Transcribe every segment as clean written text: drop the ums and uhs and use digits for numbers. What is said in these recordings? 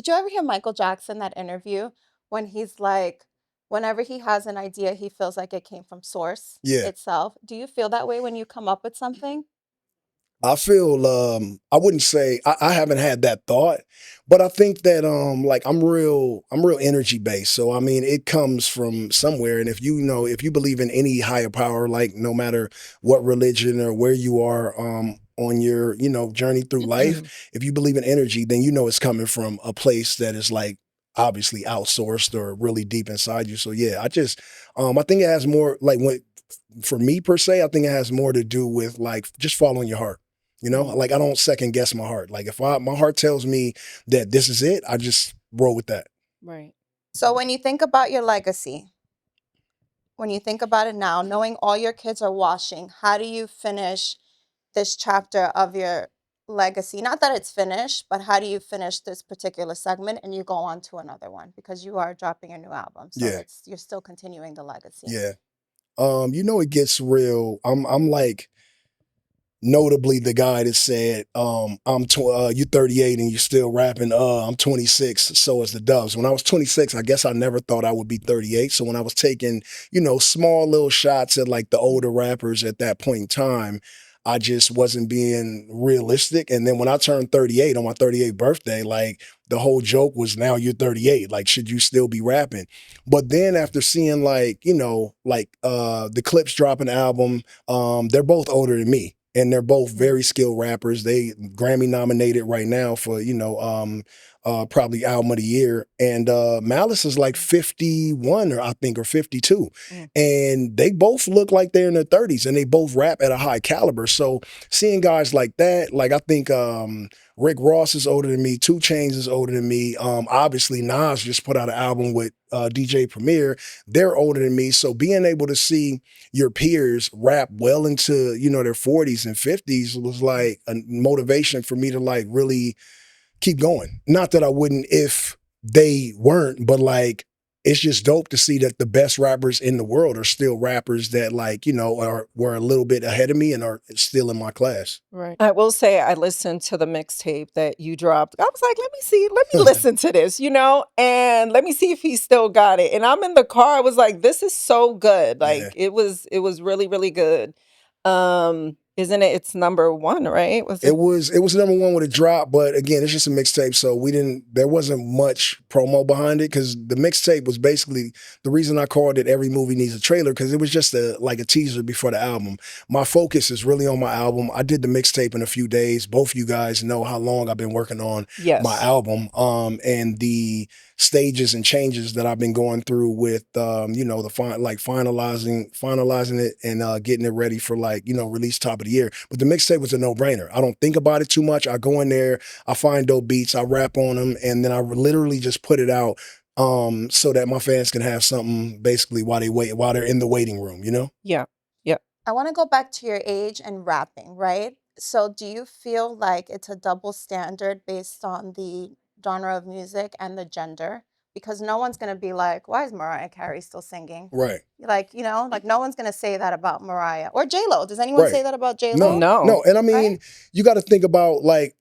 Did you ever hear Michael Jackson, that interview, when he's like, whenever he has an idea, he feels like it came from source Yeah. itself. Do you feel that way when you come up with something? I feel I wouldn't say I haven't had that thought, but I think that like I'm real energy based. So I mean it comes from somewhere. And if if you believe in any higher power, like no matter what religion or where you are on your, journey through life, if you believe in energy, then you know it's coming from a place that is like obviously outsourced or really deep inside you. So yeah, I think it has more like when for me per se, I think it has more to do with like just following your heart. Mm. Like I don't second guess my heart. Like if my heart tells me that this is it, I just roll with that. Right. So when you think about your legacy, when you think about it now, knowing all your kids are watching, how do you finish this chapter of your legacy? Not that it's finished, but how do you finish this particular segment and you go on to another one because you are dropping a new album. So Yeah, it's you're still continuing the legacy. yeah. It gets real. I'm like notably the guy that said, you 38 and you're still rapping, I'm 26, so is the Doves. When I was 26, I guess I never thought I would be 38. So when I was taking, small little shots at like the older rappers at that point in time, I just wasn't being realistic. And then when I turned 38 on my 38th birthday, like the whole joke was now you're 38. Like, should you still be rapping? But then after seeing like, the Clips drop an album, they're both older than me and they're both Mm. very skilled rappers. They Grammy nominated right now for probably album of the year. And Malice is like 51 or I think or 52, Mm. and they both look like they're in their 30s, and they both rap at a high caliber. So seeing guys like that, like I think Rick Ross is older than me. 2 Chainz is older than me. Obviously, Nas just put out an album with DJ Premier. They're older than me. So being able to see your peers rap well into, their 40s and 50s was like a motivation for me to like really keep going. Not that I wouldn't if they weren't, but like it's just dope to see that the best rappers in the world are still rappers that like, were a little bit ahead of me and are still in my class. Right. I will say I listened to the mixtape that you dropped. I was like, let me see, let me listen to this, and let me see if he still got it. And I'm in the car. I was like, this is so good. Yeah. Like it was really, really good. Isn't it? It's number one, right? Was It it? was it was number one with a drop, but again, it's just a mixtape, so there wasn't much promo behind it because the mixtape was basically the reason I called it Every Movie Needs a Trailer because it was just a teaser before the album. My focus is really on my album. I did the mixtape in a few days. Both you guys know how long I've been working on my Yes. album, and the stages and changes that I've been going through with finalizing it and getting it ready for like release top of the year. But the mixtape was a no-brainer. I don't think about it too much. I go in there, I find dope beats, I rap on them, and then I literally just put it out so that my fans can have something basically while they're in the waiting room, Yeah. Yeah. I want to go back to your age and rapping, right? So do you feel like it's a double standard based on the genre of music and the gender? Because no one's going to be like, why is Mariah Carey still singing? Right. Like, like no one's going to say that about Mariah or J-Lo. Does anyone Right. say that about No, J-Lo? no. No. And I Right? mean, you got to think about like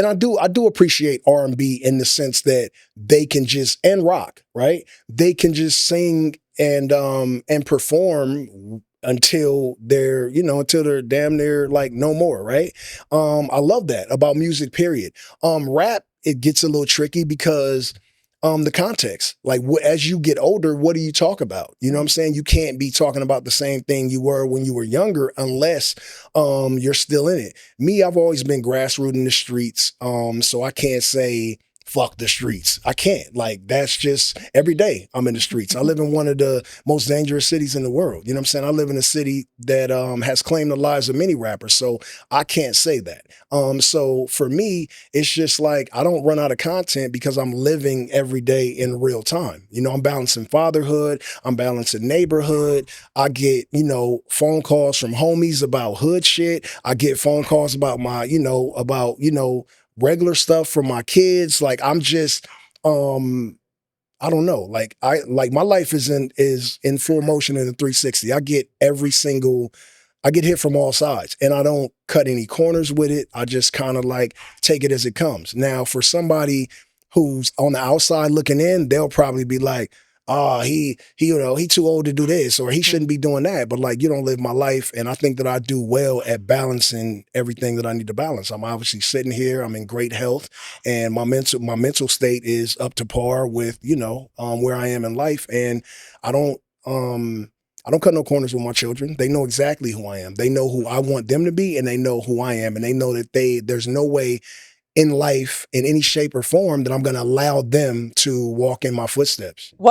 I do appreciate R&B in the sense that they can just and rock, right? They can just sing and perform until they're damn near like no more, right? I love that about music, period. Rap, it gets a little tricky because the context. Like as you get older, what do you talk about? You know what I'm saying? You can't be talking about the same thing you were when you were younger unless you're still in it. Me, I've always been grassroots in the streets. So I can't say fuck the streets. I can't. Like that's just every day I'm in the streets. I live in one of the most dangerous cities in the world. You know what I'm saying? I live in a city that has claimed the lives of many rappers. So I can't say that. So for me, it's just like I don't run out of content because I'm living every day in real time. I'm balancing fatherhood, I'm balancing neighborhood. I get, phone calls from homies about hood shit. I get phone calls about regular stuff from my kids. Like I'm just I don't know. Like my life is in full motion in the 360. I get hit from all sides and I don't cut any corners with it. I just kind of like take it as it comes. Now, for somebody who's on the outside looking in, they'll probably be like, oh, he he too old to do this, or he shouldn't be doing that. But like, you don't live my life. And I think that I do well at balancing everything that I need to balance. I'm obviously sitting here, I'm in great health, and my mental state is up to par with, where I am in life. And I don't I don't cut no corners with my children. They know exactly who I am. They know who I want them to be, and they know who I am. And they know that there's no way in life, in any shape or form, that I'm going to allow them to walk in my footsteps.